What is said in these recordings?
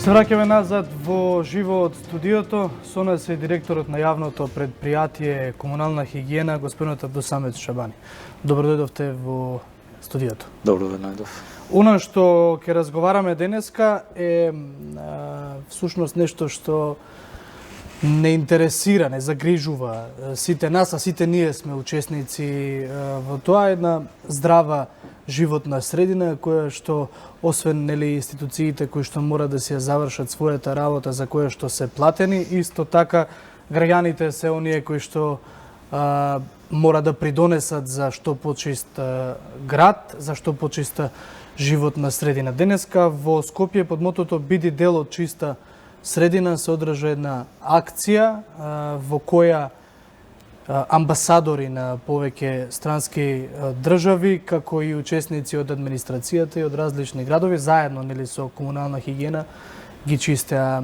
Се враќаме назад во живо од студиото. Со нас е директорот на јавното предпријатие Комунална хигиена, господинот Абдусамет Шабани. Добро дојдовте во студиото. Добро ве најдов. Она што ќе разговараме денеска е всушност нешто што не интересира, не загрижува сите нас, а сите ние сме учесници во тоа, една здрава животна средина која што освен нели институциите кои што мора да се завршат својата работа за која што се платени, исто така граѓаните се оние кои што мора да придонесат за што почист град, за што почиста животна средина. Денеска во Скопје под мотото "Биди дел од чиста средина" се одржа една акција во која амбасадори на повеќе странски држави, како и учесници од администрацијата и од различни градови, заедно нели со комунална хигиена ги чистеа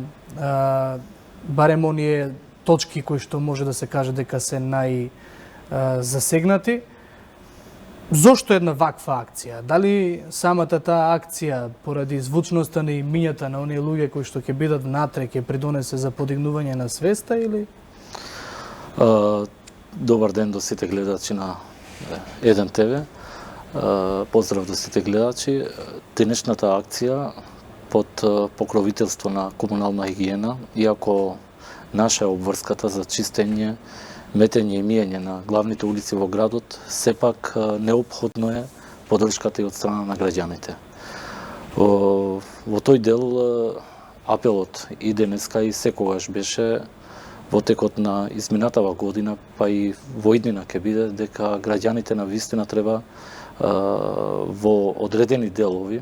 барем оние точки кои што може да се каже дека се најзасегнати. Зошто една ваква акција? Дали самата таа акција поради звучноста на имињата на оние луѓе кои што ќе бидат внатре ќе придонесе за подигнување на свеста или Добар ден до сите гледачи на Еден ТВ. Поздрав до сите гледачи. Денешната акција под покровителство на Комунална хигиена, иако наша е обврската за чистење, метење и миење на главните улици во градот, сепак неопходно е поддршката и од страна на граѓаните. Во тој дел апелот и денеска и секогаш беше во текот на изминатава година, па и во иднина ќе биде дека граѓаните на вистина треба во одредени делови,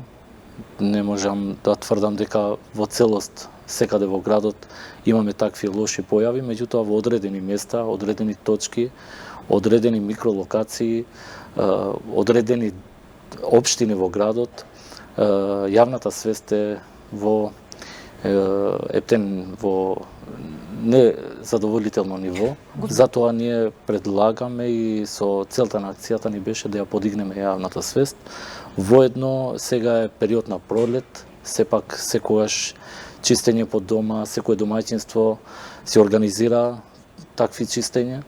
не можам да тврдам дека во целост секаде во градот имаме такви лоши појави, меѓутоа во одредени места, одредени точки, одредени микролокации, одредени општини во градот, јавната свест е во ептен во незадоволително ниво. Затоа ние предлагаме и со целта на акцијата ни беше да ја подигнеме јавната свест. Воедно сега е период на пролет, сепак секогаш чистење по дома, секое домаќинство се организира такви чистење.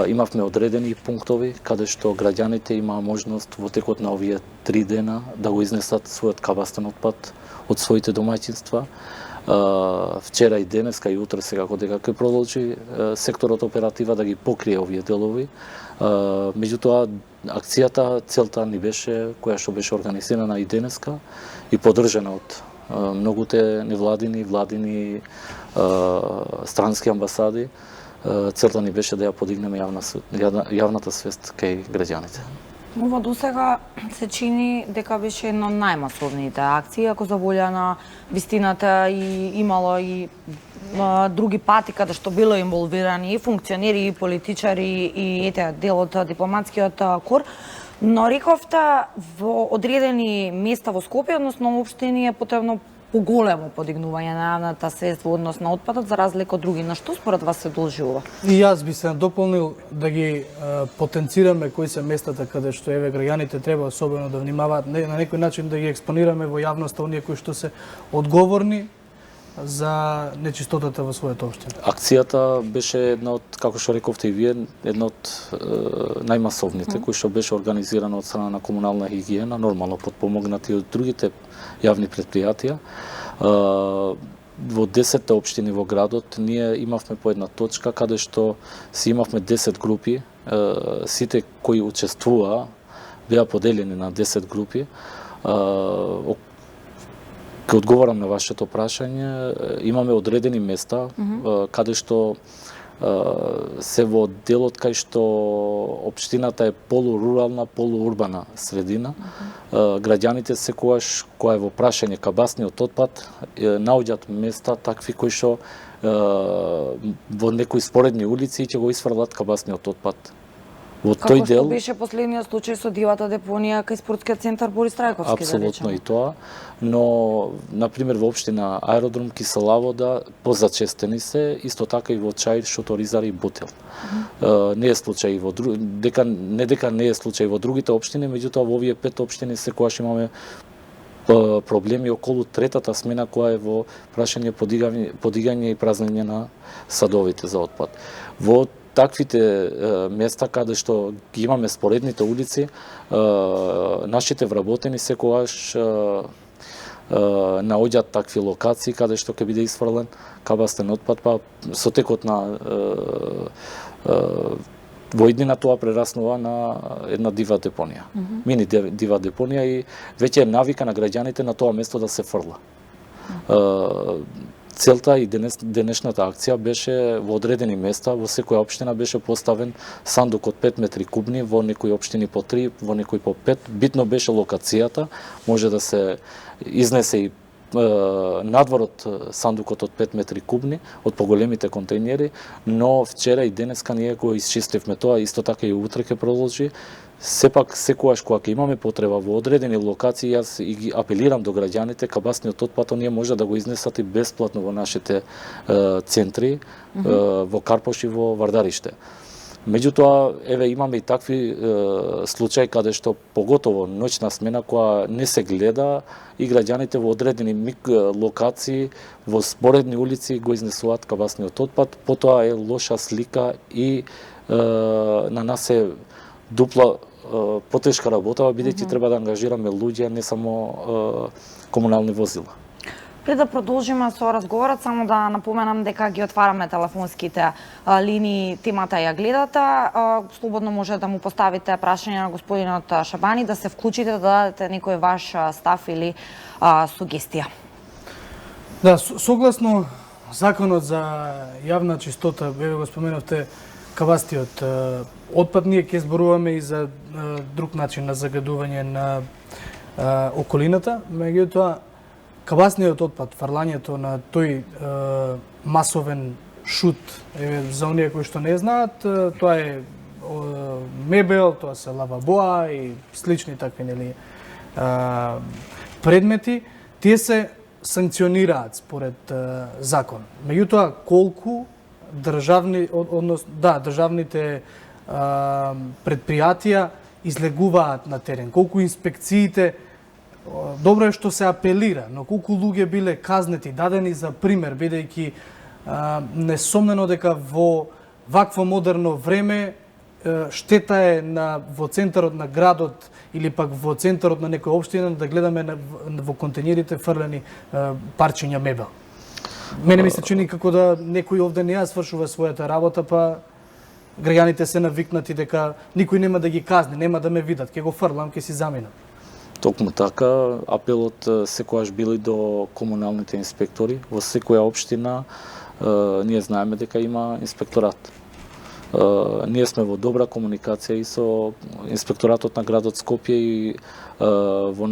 Имавме одредени пунктови каде што граѓаните имаа можност во текот на овие 3 дена да го изнесат својот кабастен отпад од своите домаќинства. Вчера и денеска и утре секако дека ќе продолжи секторот оператива да ги покрие овие делови. Меѓутоа акцијата, целта ни беше, која што беше организирана и денеска и поддржана од многуте невладини, владини, странски амбасади, целта ни беше да ја подигнеме јавната свест кај граѓаните. Ова досега се чини дека беше една од најмасовните акции, ако за волја на вистината и имало и други пати каде што било инволвирани и функционери, и политичари, и ете дел од дипломатскиот кор. Но рековте во одредени места во Скопје, односно општини е потребно поголемо подигнување на јавната свест во однос на отпадот за разлика од други. На што според вас се должи ова? И јас би се дополнил да ги потенцираме кои се местата каде што еве граѓаните треба особено да внимаваат, на некој начин да ги експонираме во јавноста оние кои што се одговорни за нечистотата во својата општина. Акцијата беше една од, како што рековте и вие, една од најмасовните, кои што беше организирана од страна на Комунална хигиена, нормално подпомогнати од другите јавни предпријатија. Во 10 општини во градот ние имавме по една точка каде што си имавме 10 групи, сите кои учествуваа беа поделени на 10 групи. Ке одговорам на вашето прашање, имаме одредени места каде што се во делот кај што општината е полурурална, полуурбана средина. Граѓаните секогаш која е во прашање кабасниот отпад наоѓаат места такви кои што во некои споредни улици ќе го исфрлат кабасниот отпад. Во тој дел Како што беше последниот случај со дивата депонија кај спортскиот центар Борис Трајковски, апсолутно и тоа, но на пример во општина Аеродром Кисела вода позачестени се, исто така и во Чаир, Шоторизар и Ботел. Не е случај во дека не е случај во другите општини, меѓутоа во овие 5 општини секогаш имаме проблеми околу третата смена која е во прашање подигање и празнење на садовите за отпад. Во таквите места каде што ги имаме споредните улици, нашите вработени секогаш наоѓаат такви локации каде што ќе биде исфрлен кабастен отпад, па со текот на во иднина тоа прераснува на една дива депонија. Мини дива депонија и веќе е навика на граѓаните на тоа место да се фрла. Целта и денешната акција беше во одредени места, во секоја општина беше поставен сандук од 5 метри кубни, во некои општини по 3, во некои по 5. Битно беше локацијата, може да се изнесе и надвор од сандукот од 5 метри кубни, од поголемите контейнери, но вчера и денеска ние го исчистивме тоа, исто така и утре ќе продолжи. Сепак, секогаш кога ќе имаме потреба во одредени локации, јас и ги апелирам до граѓаните, кабасниот отпад оние може да го изнесат и бесплатно во нашите центри, во Карпош и во Вардариште. Меѓутоа, еве имаме и такви случаи каде што поготово ноќна смена која не се гледа и граѓаните во одредени локации, во споредни улици го изнесуваат кабасниот отпад, потоа е лоша слика и на нас е дупла потешка работа, бидејќи треба да ангажираме луѓе, не само комунални возила. Пред да продолжиме со разговорот, само да напоменам дека ги отвараме телефонските линии, темата ја гледате. Слободно може да му поставите прашање на господинот Шабани, да се вклучите, да дадете некој ваш став или сугестија. Да, согласно Законот за јавна чистота, вие го споменавте кабастиот отпад, ние ќе зборуваме и за друг начин на загадување на околината, меѓутоа кабасниот отпад, фрлањето на тој масовен шут, за оние кои што не знаат, тоа е мебел, тоа се лавабоа и слични такви нели предмети, тие се санкционираат според закон. Меѓутоа колку државните предпријатија излегуваат на терен, колку инспекциите, добро е што се апелира, но колку луѓе биле казнети, дадени за пример, бидејќи несомнено дека во вакво модерно време штета е во центарот на градот или пак во центарот на некоја општина да гледаме во контейнерите фрлени парчиња мебел. Мене ми се чини како да некој овде не ја свршува својата работа, па граѓаните се навикнати дека никој нема да ги казни, нема да ме видат, ќе го фрлам, ќе си заминам. Токму така, апелот секогаш бил и до комуналните инспектори. Во секоја општина ние знаеме дека има инспекторат. Ние сме во добра комуникација и со инспекторатот на градот Скопје и во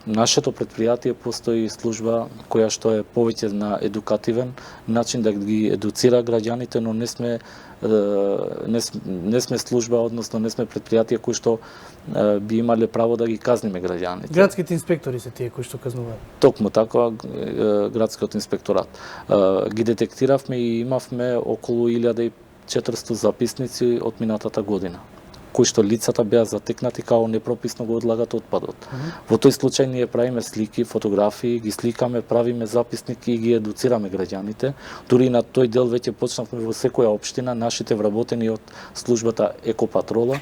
нашето предпријатие постои служба која што е повеќе на едукативен начин да ги едуцира граѓаните, но не сме служба, односно не сме предпријатие кои што би имале право да ги казниме граѓаните. Градските инспектори се тие кои што казнуваат. Токму така, градскиот инспекторат. Ги детектиравме и имавме околу 1400 записници од минатата година, кои што лицата беа затекнати као непрописно го одлагат отпадот. Во тој случај ние правиме слики, фотографии, ги сликаме, правиме записник и ги едуцираме граѓаните. Дури на тој дел веќе почнавме во секоја општина, нашите вработени од службата Екопатрола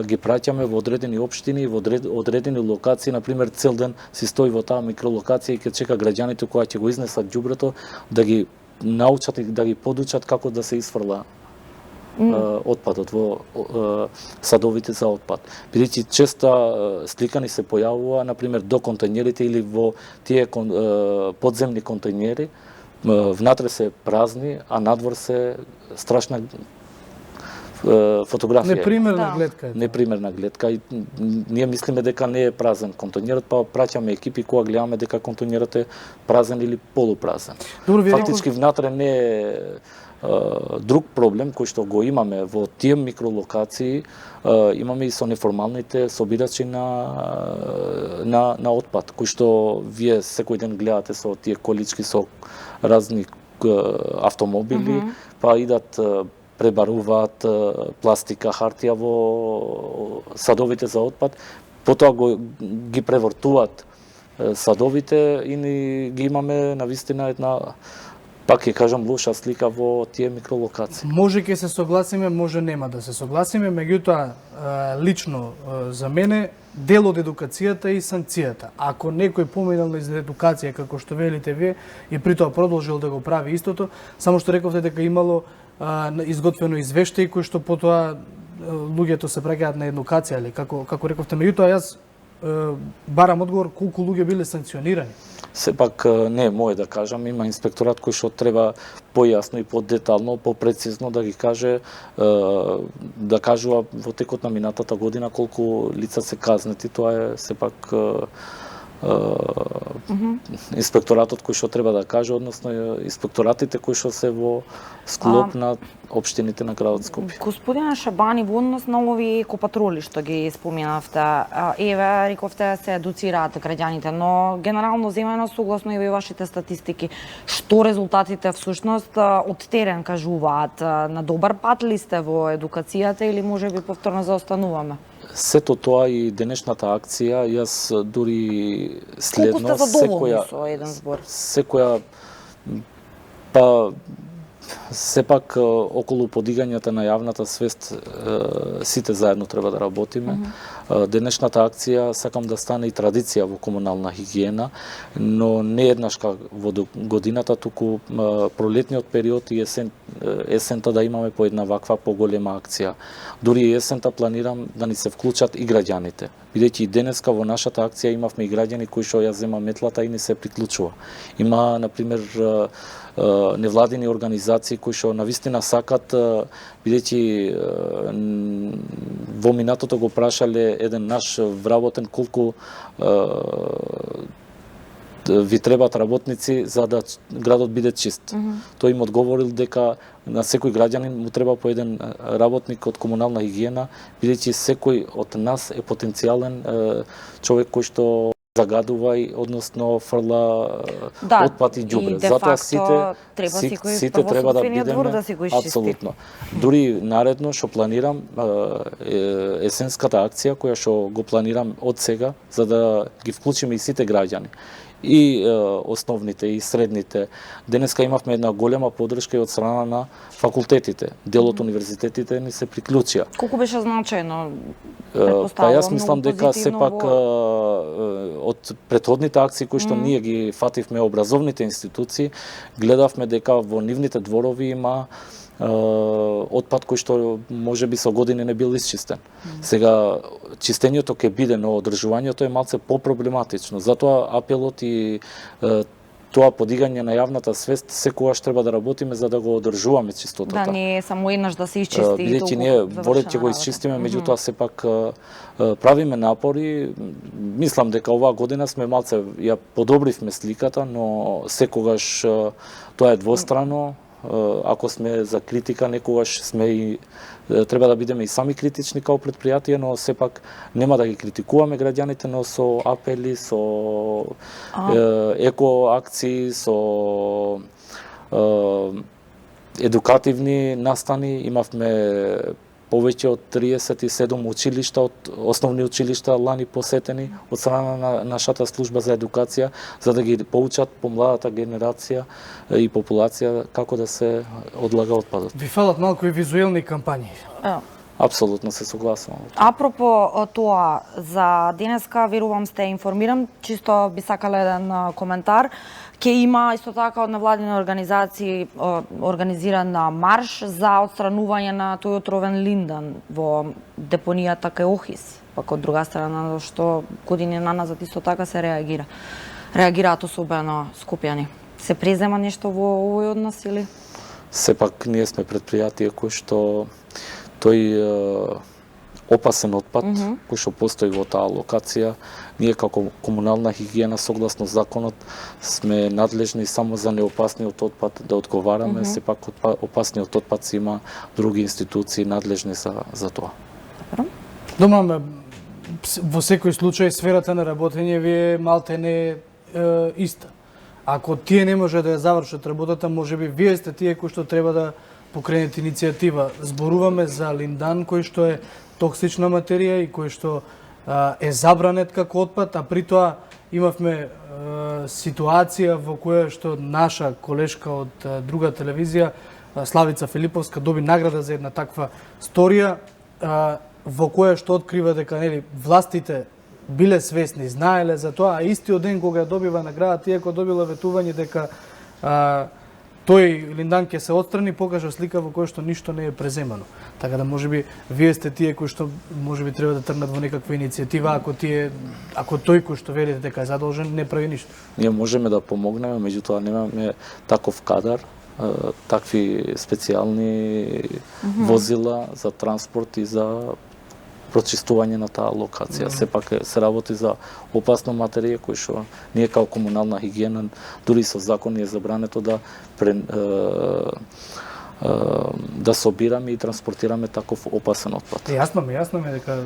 ги праќаме во одредени општини и во одредени локации, например цел ден си стои во таа микролокација и ќе чека граѓаните кои ќе го изнесат ѓубрето да ги научат и да ги подучат како да се исфрла отпадот во садовите за отпад. Бидејќи често сликани се појавува, например, до контейнерите или во тие подземни контейнери, внатре се празни, а надвор се страшна фотографија. Непримерна гледка е. Непримерна гледка. И ние мислиме дека не е празен контейнерот, па праќаме екипи кога гледаме дека контейнерот е празен или полупразен. Фактички внатре не е друг проблем кој што го имаме во тие микролокации, имаме и со неформалните собирачи на отпад, кои што вие секој ден гледате со тие колички со разни автомобили, па идат пребаруваат пластика, хартија во садовите за отпад, потоа ги превртуваат садовите и ги имаме навистина една, пак ќе кажам, лоша слика во тие микролокации. Може ќе се согласиме, може нема да се согласиме, меѓутоа лично за мене дел од едукацијата и санкцијата. Ако некој поминал низ едукација како што велите вие и при тоа продолжил да го прави истото, само што рековте дека имало изготвено извештај кој што потоа луѓето се праќаат на едукација, или како рековте, меѓутоа јас барам одговор колку луѓе биле санкционирани. Сепак не е моје да кажам, има инспекторат кој што треба појасно и подетално, попрецизно да ги каже, да кажува во текот на минатата година колку лица се казнети, тоа е сепак инспекторатот кој што треба да каже, односно инспекторатите кои што се во склоп на општините на градот Скопје. Господине Шабани, во однос на овие екопатроли што ги споменавте, еве рековте се едуцираат граѓаните, но генерално земено согласно и вашите статистики, што резултатите всушност од терен кажуваат? На добар пат ли сте во едукацијата или можеби повторно заостануваме? Сето тоа и денешната акција, јас дури следно колку сте задоволни со еден збор? Секоја па сепак околу подигањето на јавната свест сите заедно треба да работиме. Денешната акција сакам да стане и традиција во комунална хигиена, но не еднашка во годината, туку пролетниот период и есента да имаме по една ваква поголема акција. Дури есента планирам да ни се вклучат и граѓаните, бидејќи и денеска во нашата акција имавме и граѓани кои што ја зема метлата и не се приклучува. Има, например, невладини организации кои што навистина сакат, бидејќи во минатото го прашале еден наш вработен колку ви требаат работници за да градот биде чист. Тој им одговорил дека на секој граѓанин му треба по еден работник од комунална хигиена, бидејќи секој од нас е потенцијален човек кој што загадува и односно фрла отпад и ѓубре. Затоа сите треба да бидеме да си го апсолутно. Дури наредно што планирам есенската акција која што го планирам од сега за да ги вклучиме и сите граѓани. И основните и средните. Денеска имавме една голема поддршка и од страна на факултетите. Дел од универзитетите ни се приклучија. Колку беше значајно? Па јас мислам дека сепак од претходните акции кои што ние ги фативме образовните институции, гледавме дека во нивните дворови има отпад кој што можеби со години не бил исчистен. Сега чистењето ќе биде, но одржувањето е малце попроблематично. Затоа апелот и тоа подигање на јавната свест секогаш треба да работиме за да го одржуваме чистотата. Да, не е само еднаш да се исчисти. Бидејќи ние воред ќе го исчистиме, меѓутоа сепак правиме напори. Мислам дека оваа година сме малце ја подобривме сликата, но секогаш тоа е двострано. Ако сме за критика, некогаш сме и треба да бидеме и сами критични као предпријатие, но сепак нема да ги критикуваме граѓаните, но со апели, со еко акции, со едукативни настани. Имавме повеќе од 37 училишта, од основни училишта лани посетени од страна на нашата служба за едукација, за да ги поучат помладата генерација и популација како да се одлага отпадот. Ви фалат малку и визуелни кампањи. Апсолутно се согласувам. Апропо тоа, за денеска верувам сте информиран, чисто би сакала еден коментар. Ке има исто така од невладини организации организиран марш за отстранување на тој отровен линдан во депонијата кај Охис. Пак од друга страна, што години наназад исто така се реагираат особено скопјани. Се презема нешто во овој однос или? Сепак ние сме предпријатие кој што тој опасен отпад кој што постои во таа локација, ние како комунална хигиена согласно законот сме надлежни само за неопасниот отпад да одговараме, сепак опасниот отпад си има други институции надлежни за тоа. Домам, во секој случај сферата на работење ви е малте не иста. Ако тие не може да ја завршат работата, можеби вие сте тие кои што треба да покренете иницијатива. Зборуваме за линдан кој што е токсична материја и кој што е забранет како отпад, а при тоа имавме ситуација во која што наша колешка од друга телевизија, Славица Филиповска, доби награда за една таква сторија, во која што открива дека нели властите биле свесни, знаеле за тоа, а истиот ден кога ја добива наградата, иако добила ветување дека тој Линдан ќе се отстрани, покажа слика во која што ништо не е преземано. Така да можеби вие сте тие кои што можеби треба да тргнат во некаква иницијатива, ако тој кој што велите дека е задолжен не прави ништо. Ние можеме да помогнеме, меѓутоа немаме таков кадар, такви специјални возила за транспорт и за прочистување на таа локација. Сепак се работи за опасна материја кој што ние као комунална хигиена, дури со закон е забрането да собираме и транспортираме таков опасен отпад. Јасно ми дека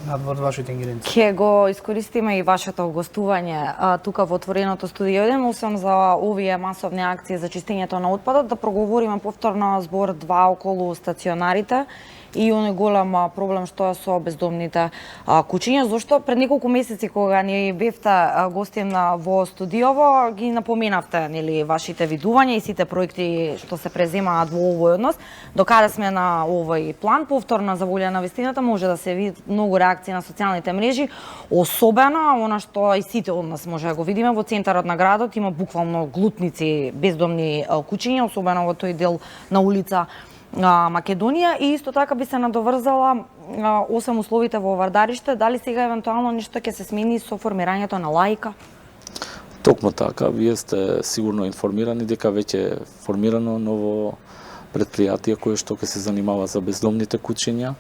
надвор вашите ингеренции. Ќе го искористиме и вашето гостување тука во отвореното студио 1, освен за овие масовни акции за чистењето на отпадот, да проговориме повторно збор 2 околу стационарите и оној голем проблем што е со бездомните куќиња, зашто пред неколку месеци кога ни бевте гостин во студиово, ги напоменавте нели вашите видувања и сите проекти што се преземаат во овој однос. Докаде сме на овој план, повторно за волја на вистината, може да се види многу реакции на социјалните мрежи, особено она што и сите од нас може да го видиме во центарот на градот, има буквално глутници бездомни куќиња, особено во тој дел на улица Македонија, и исто така би се надоврзала, освен условите во Вардариште, дали сега евентуално нешто ќе се смени со формирањето на лаика? Токму така, вие сте сигурно информирани дека веќе е формирано ново предпријатие кое што ќе се занимава за бездомните куќиња.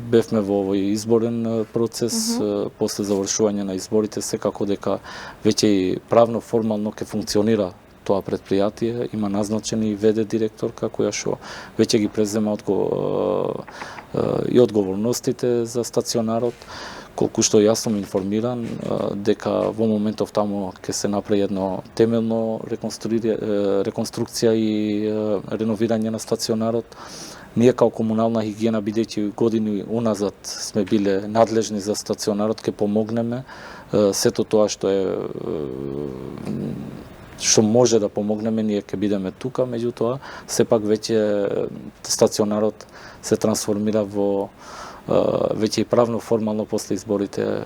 Бевме во овој изборен процес, после завршување на изборите, секако дека веќе и правно формално ќе функционира тоа предпријатие, има назначени и ВД директорка која што веќе ги презема и одговорностите за стационарот, колку што јас сум информиран дека во моментов таму ќе се направи едно темелно реконструкција и реновирање на стационарот. Ние као комунална хигиена, бидејќи години уназад сме биле надлежни за стационарот, ќе помогнеме сето тоа што може да помогнеме, ние ќе бидеме тука, меѓутоа сепак веќе стационарот се трансформира во веќе и правно формално после изборите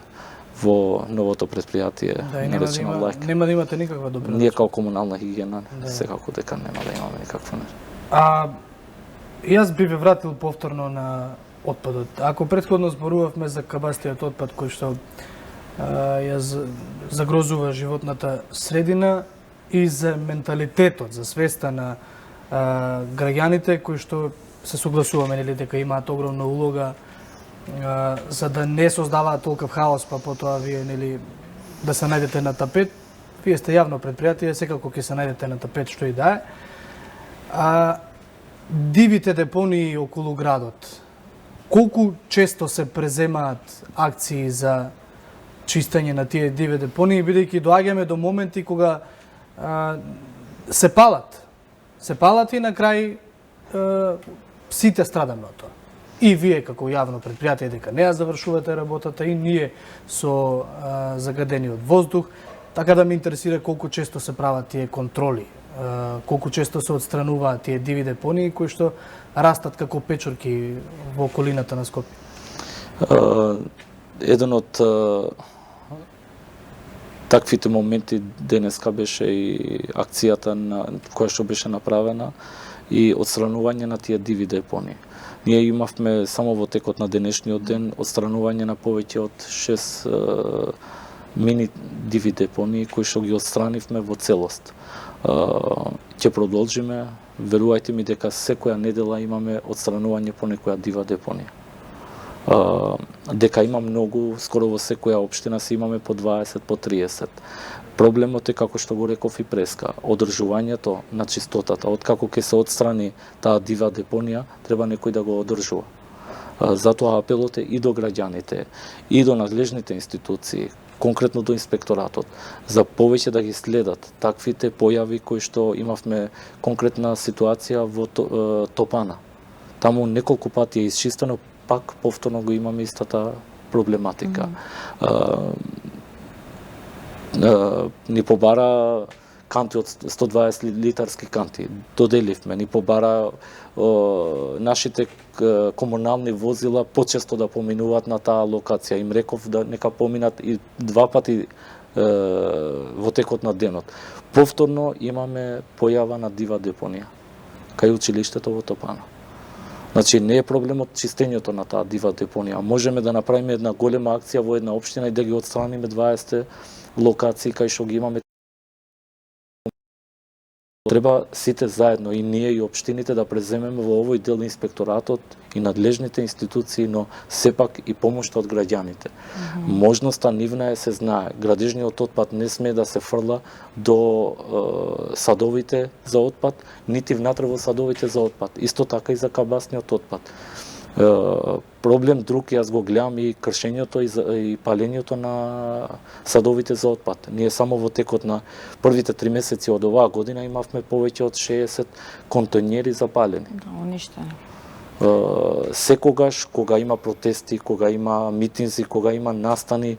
во новото предпријатие, наречено лаик. Нема да имате никаква допринос. Ние као комунална хигиена секако дека нема да имаме никакво нешто. Јас би ве вратил повторно на отпадот. Ако претходно зборувавме за кабастиот отпад кој што ја загрозува животната средина и за менталитетот, за свеста на граѓаните кои што се согласуваме нели дека имаат огромна улога за да не создаваат толков хаос, па потоа вие нели да се најдете на тапет. Вие сте јавно предпријатие, секако ќе се најдете на тапет што и да е. Дивите депонии околу градот, колку често се преземаат акции за чистење на тие диви депонии, бидејќи доаѓаме до моменти кога се палат и на крај сите страдаме од тоа. И вие како јавно предпријатие дека не ја завршувате работата, и ние со загадениот воздух, така да ме интересира колку често се прават тие контроли, колку често се отстрануваат тие диви депонии кои што растат како печорки во околината на Скопје. Еден од таквите моменти денеска беше и акцијата која што беше направена и отстранување на тие диви депонии. Ние имавме само во текот на денешниот ден отстранување на повеќе од 6 мини диви депонии кои што ги отстранивме во целост. Ќе продолжиме, верувајте ми дека секоја недела имаме отстранување по некоја дива депонија. Дека има многу, скоро во секоја општина се имаме по 20, по 30. Проблемот е, како што го реков и преска, одржувањето на чистотата. Откако ќе се отстрани таа дива депонија, треба некој да го одржува. Затоа апелот е и до граѓаните, и до надлежните институции, конкретно до инспекторатот, за повеќе да ги следат таквите појави кои што имавме конкретна ситуација во Топана. Таму неколку пати е исчистено, пак повторно го имаме истата проблематика. ни побара канти од 120 литарски канти. Доделивме, ни побара нашите комунални возила почесто да поминуваат на таа локација. Им реков да нека поминат и 2 пати во текот на денот. Повторно имаме појава на дива депонија кај училиштето во Топана. Значи не е проблемот чистењето на таа дива депонија. Можеме да направиме една голема акција во една општина и да ги отстраниме 20 локации кај што ги имаме. Треба сите заедно, и ние и општините, да преземеме во овој дел инспекторатот и надлежните институции, но сепак и помошта од граѓаните. Можноста нивна се знае. Градежниот отпад не смее да се фрла до садовите за отпад, нити внатре во садовите за отпад. Исто така и за кабасниот отпад. Проблем друг јас го гледам и кршењето и палењето на садовите за отпад. Ние само во текот на првите 3 месеци од оваа година имавме повеќе од 60 контејнери за палење. Да, уништени. Секогаш кога има протести, кога има митинзи, кога има настани,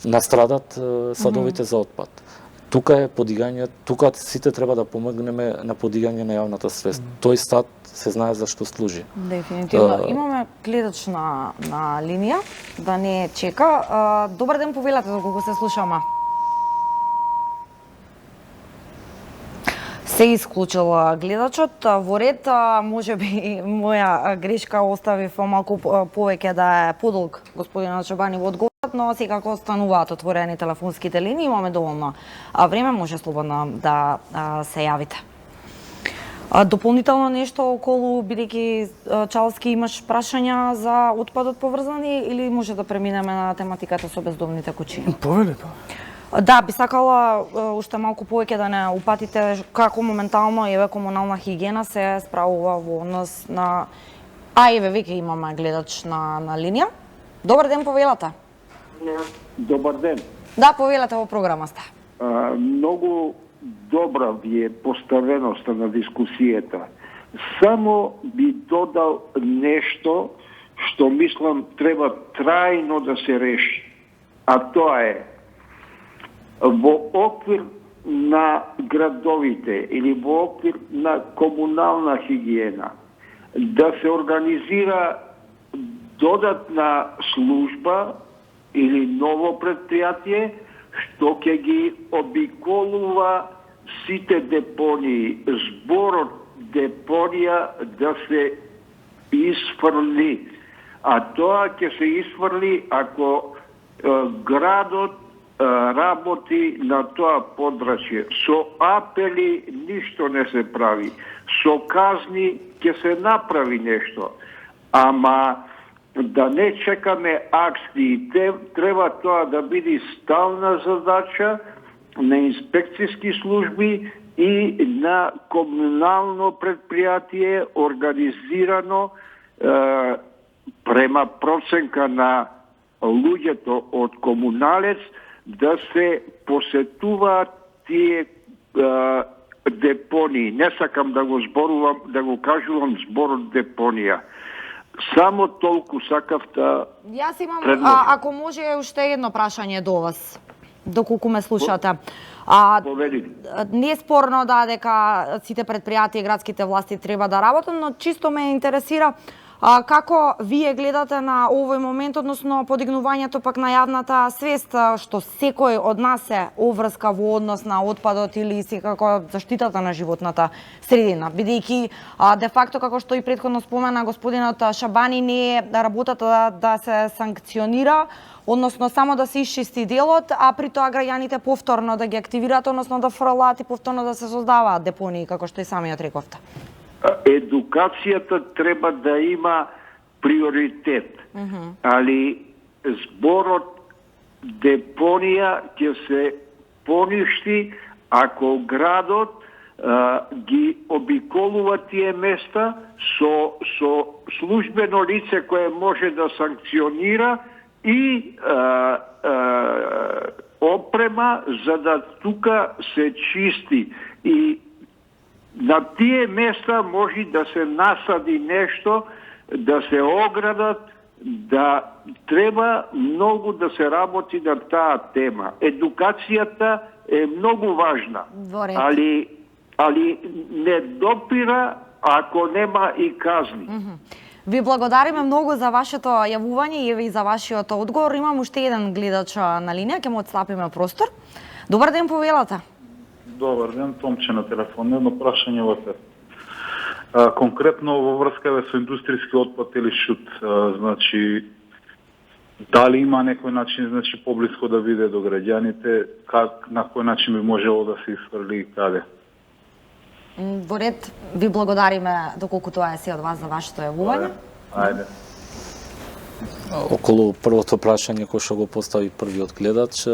настрадат садовите за отпад. Тука е подигање, тука сите треба да помогнеме на подигање на јавната свест. Тој сад се знае за што служи. Дефинитивно. Имаме гледач на линија, да не чека. Добар ден, повелате доколку се слушаме. Се исклучил гледачот. Во ред, можеби моја грешка, оставив малку повеќе да е подолг господинот Шабани во одговор, но секако остануваат отворени телефонските линии, имаме доволно време, може слободно да се јавите. Дополнително нешто околу, бидејќи Чалски имаш прашања за отпадот поврзани, или може да преминеме на тематиката со бездомните куќи? Повели. Да, би сакала уште малку повеќе да не упатите како моментално еве комунална хигиена се справува во однос на... еве веќе имаме гледач на линија. Добар ден, повелате. Добар ден. Да, повелате, во програма сте. Многу добра ви е поставеноста на дискусијата. Само би додал нешто што мислам треба трајно да се реши. А тоа е во оквир на градовите или во оквир на комунална хигиена да се организира додатна служба или ново предпријатие што ќе ги обиколува сите депонии, зборот депонија да се исфрли. А тоа ќе се исфрли ако градот работи на тоа подрачје. Со апели ништо не се прави. Со казни ќе се направи нешто. Ама да не чекаме акции, треба тоа да биде стална задача на инспекцијски служби и на комунално предпријатие организирано према проценка на луѓето од комуналец да се посетуваат тие депонии. Не сакам да го зборувам, да го кажувам зборот депонија. Само толку сакав да... Јас имам, ако може, уште едно прашање до вас, доколку ме слушате. Не е спорно дека сите предпријатија и градските власти треба да работат, но чисто ме интересира како вие гледате на овој момент, односно подигнувањето пак на јавната свест, што секој од нас се обврска во однос на отпадот или секако заштитата на животната средина, бидејќи де факто, како што и претходно спомена господинот Шабани, не е работата да се санкционира, односно само да се исчисти делот, а при тоа граѓаните повторно да ги активираат, односно да фрлаат и повторно да се создаваат депонии, како што и самиот рековте. Едукацијата треба да има приоритет, али зборот депонија ќе се поништи ако градот ги обиколува тие места со службено лице кое може да санкционира и опрема за да тука се чисти и на тие места може да се насади нешто, да се оградат да треба многу да се работи на таа тема. Едукацијата е многу важна, Во ред. али не допира ако нема и казни. Ви благодариме многу за вашето јавување и за вашиот одговор. Имам уште еден гледач на линија, ќе му отстапиме простор. Добар ден, повелата. Добар ден, Томче на телефон. Едно прашање во те. Конкретно во врска со индустријски отпад или шут, значи дали има некој начин, значи поблиско да биде до граѓаните, на кој начин би можело да се изфрли и каде? Во ред, ви благодариме доколку тоа е се од вас за вашето јавување. Ајде. Околу првото прашање кој што го постави првиот гледач,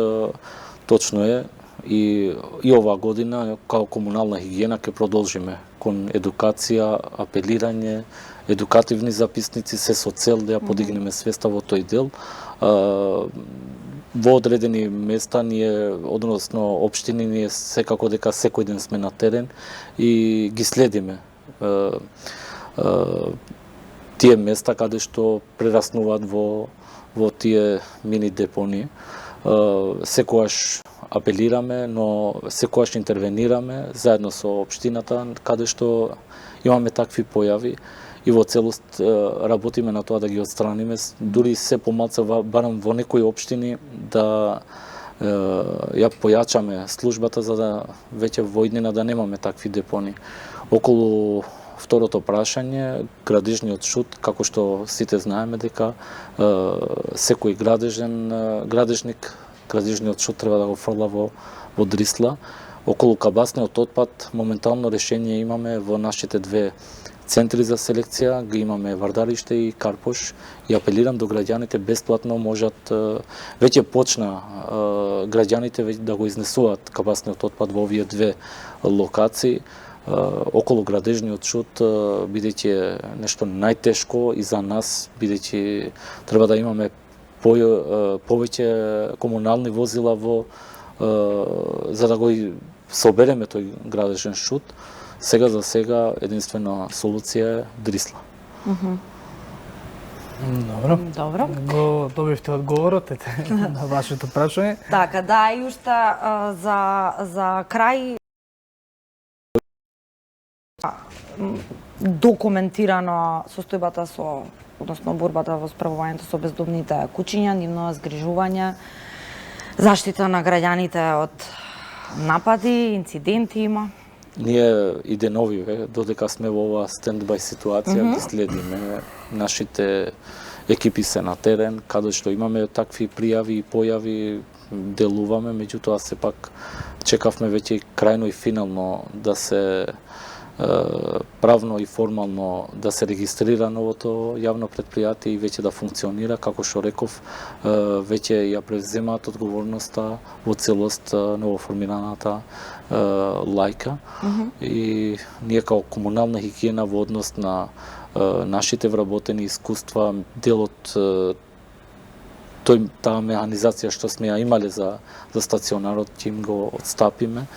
точно е и оваа година као комунална хигиена ќе продолжиме кон едукација, апелирање, едукативни записници, се со цел да ја подигнеме свеста во тој дел. Во одредени места ние, односно општини, ние секако дека секој ден сме на терен и ги следиме тие места каде што прераснуваат во тие мини депони. Секогаш апелираме, но секогаш интервенираме заедно со општината каде што имаме такви појави и во целост работиме на тоа да ги отстраниме, дури се помалку барам во некои општини да ја појачаме службата за да веќе во иднина да немаме такви депони. Околу второто прашање, градежниот шут, како што сите знаеме дека секој градежник градежниот шут треба да го фрла во Дрисла. Околу кабасниот отпад моментално решение имаме во нашите две центри за селекција, ги имаме Вардариште и Карпош и апелирам до граѓаните бесплатно можат, веќе почна граѓаните да го изнесуваат кабасниот отпад во овие две локации. Околу градежниот шут, бидејќи нешто најтешко и за нас, бидејќи треба да имаме повеќе комунални возила за да го собереме тој градежен шут. Сега за сега единствена солуција е Дрисла. Добро. Го добивте одговорот на вашето прашање. Така, да, и уште за крај документирано состојбата односно борбата во справувањето со бездомните куќиња, нивно згрижување, заштита на граѓаните од напади, инциденти има. Ние и деновиве, додека сме во оваа стендбај ситуација, ги следиме, нашите екипи се на терен, каде што имаме такви пријави и појави, делуваме, меѓутоа сепак чекавме веќе крајно и финално да се правно и формално да се регистрира новото јавно предпријатие и веќе да функционира, како што реков, веќе ја превземаат одговорноста во целост новоформираната лајка и ние као комунална хигиена во однос на нашите вработени искуства, дел од таа механизација што сме ја имале за стационарот, ќе им го отстапиме,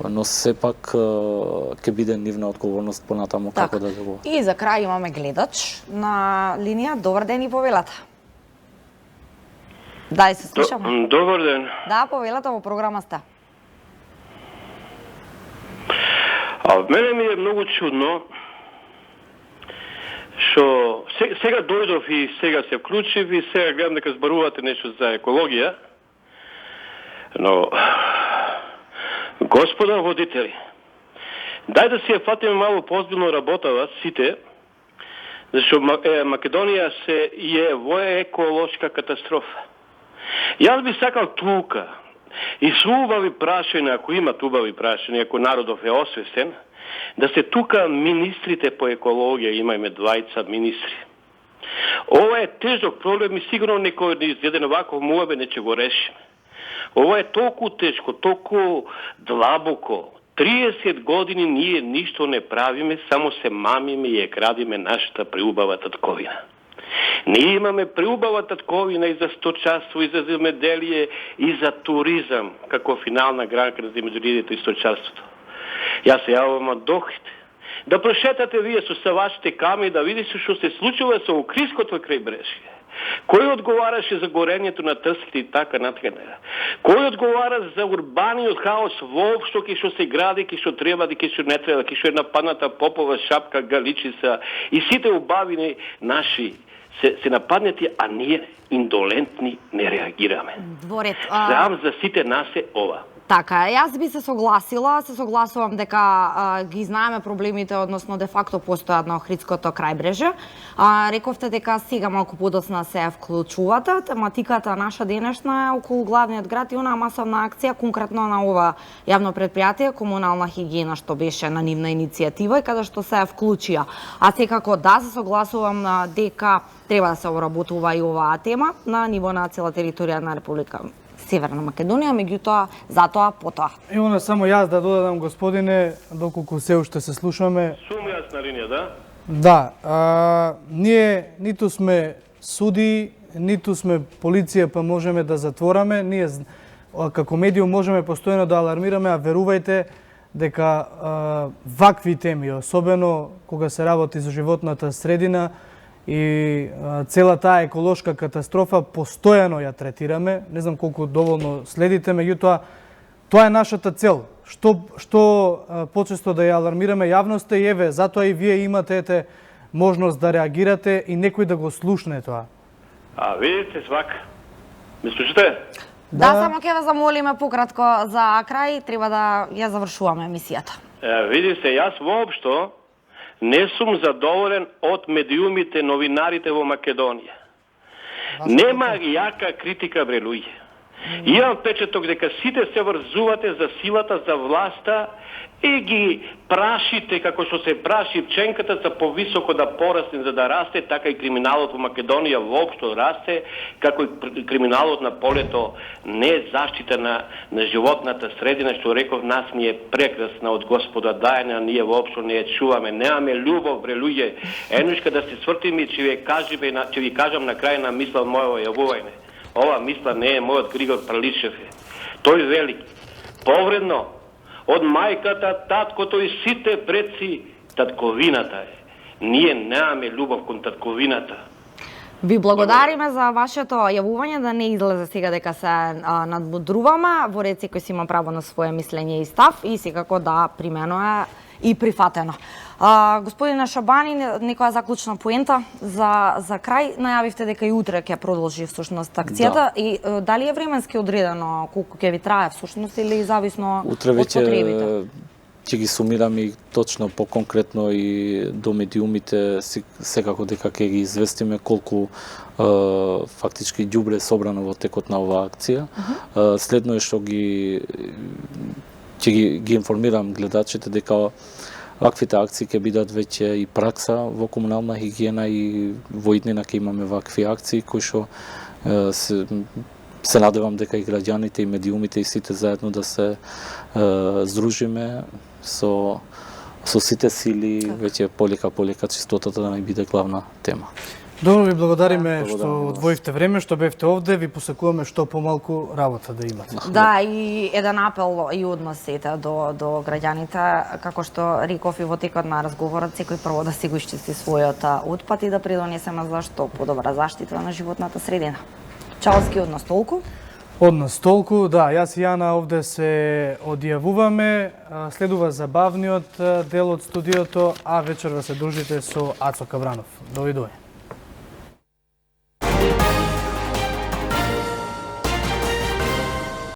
но сепак ќе биде нивна одговорност понатаму како да го... И за крај имаме гледач на линија. Добар ден и повелата. Да, и се слушаме. Добар ден. Да, повелата во програма сте. Мене ми е многу чудно што сега дојдов и сега се вклучив и сега гледам дека зборувате нешто за екологија, но господа водители, дај да си ја фатиме малку поозбилно работава сите, зашто Македонија се е во еколошка катастрофа. Јас би сакал тука и со убави прашања, ако имат убави прашања, ако народов е освестен, да се тука министрите по екологија, имајме двајца министри. Ова е тежок проблем и сигурно некој да изведен ваков муабе не ќе го решиме. Ова е толку тешко, толку длабоко. 30 години ние ништо не правиме, само се мамиме и ја крадиме нашата преубава татковина. Ние имаме преубава татковина и за сточарство, и за земеделие, и за туризам, како финална гранка за земеделието и сточарството. Јас се јавам од Охрид. да прошетате вие со вашите камери да видите што се случува со Охридското крајбрежје. Кој одговараше за горењето на трските и така натаму? Кој одговара за урбаниот хаос воопшто ки што се гради, ки што треба, ки што не треба, ки што е нападната Попова, Шапка, Галичица и сите убавини наши се нападнати, а ние индолентни не реагираме. Дворец. Срам за сите нас е ова. Така, јас би се согласувам дека ги знаеме проблемите, односно де факто постојат на Охридското крајбрежје. Рековте дека сега малку подоцна се вклучувате. Тематиката наша денешна е околу главниот град и онаа масовна акција конкретно на ова јавно предпријатие комунална хигиена што беше на нивна иницијатива и каде што се вклучија. А секако да се согласувам дека треба да се обработува и оваа тема на ниво на цела територија на Република Северна Македонија, меѓутоа затоа потоа. Ивана, само јас да додадам, господине, доколку се уште се слушаме. Сум јас на линија, да? Да, ние ниту сме суди, ниту сме полиција па можеме да затвораме. Ние како медиум можеме постојано да алармираме, а верувајте дека вакви теми, особено кога се работи за животната средина, и цела таа еколошка катастрофа постојано ја третираме. Не знам колку доволно следите, меѓутоа тоа е нашата цел. Што почесто да ја алармираме јавноста и еве, затоа и вие имате можност да реагирате и некој да го слушне тоа. А видите свак. Ме слушате? Да, само ќе ве замолиме пократко за крај, треба да ја завршуваме емисијата. Видите, јас воопшто не сум задоволен од медиумите, новинарите во Македонија. Нема јака критика, бре луѓе. Имам впечаток дека сите се врзувате за силата, за власта и ги прашите како што се праши пченката за повисоко да порасне, за да расте, така и криминалот во Македонија воопшто расте, како и криминалот на полето не е заштита на животната средина, што реков, нас ни е прекрасна од Господа дајана, ние воопшто не ја чуваме, немаме љубов, бре луѓе. Еднушка да се свртиме, ќе ви кажам на крај на мисла мојава јавување. Ова мисла не е мојот Григор Праличев. Тој вели, повредно од мајката, таткото и сите предци, татковината е. Ние немаме љубов кон татковината. Ви благодариме за вашето јавување, да не излезе сега дека се надмудруваме. Во ред секој си има право на своје мислење и став и секако да примено е и прифатено. Господине Шабани, некоја заклучна поента за крај. Најавивте дека и утре ќе продолжи всушност акцијата. Да. И дали е временски одредено колку ќе ви трае всушност или зависно од потребите? Ќе ги сумираме и точно по-конкретно и до медиумите, секако дека ќе ги известиме колку фактички ѓубре собрано во текот на оваа акција. Следно е што ќе ги информирам гледачите дека ваквите акции ќе бидат веќе и пракса во комунална хигиена и во иднина ќе имаме вакви акции кои што се надевам дека и граѓаните и медиумите и сите заедно да се здружиме со сите сили, веќе полека чистотата да не биде главна тема. Добро, ви благодариме што одвоивте време, што бевте овде, ви посакуваме што помалку работа да имате. Да, и еден апел и од нас сета до граѓаните, како што реков и во текот на разговорот, секој прво да си го исчисти својот отпад и да придонесеме за што подобра заштита на животната средина. Чалски од нас толку. Од нас толку, да, јас и Јана овде се одјавуваме, следува забавниот дел од студиото, а вечерва се дружите со Ацо Кабранов. Довидување.